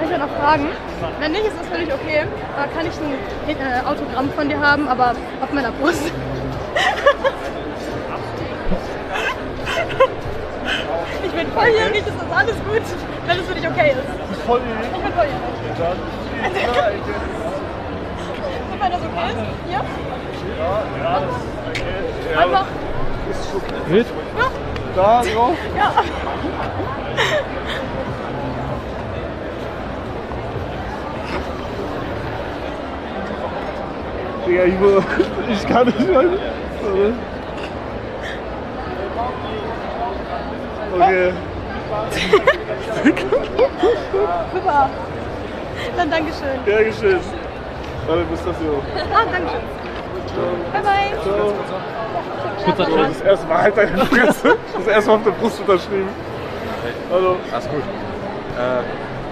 ich ja noch fragen. Wenn nicht, ist das völlig okay. Aber kann ich ein Autogramm von dir haben, aber auf meiner Brust? Ich bin volljährig, ist das alles gut, wenn es für dich okay ist. Du bist volljährig? Ich bin volljährig. Wenn das okay ist? Hier? Ja, das ist okay. Ja, einfach. ist okay. Mit? Ja. Da drauf? Ja. Digga, ich kann nicht mehr. Okay. Super. Dann Dankeschön. Gern geschehen. Warte, bis das hier. Ah, Dankeschön. Bye bye. Ciao. Kurzer So, das erste Mal halt deine Fresse. Das erste Mal auf der Brust unterschrieben. Hallo. Alles gut.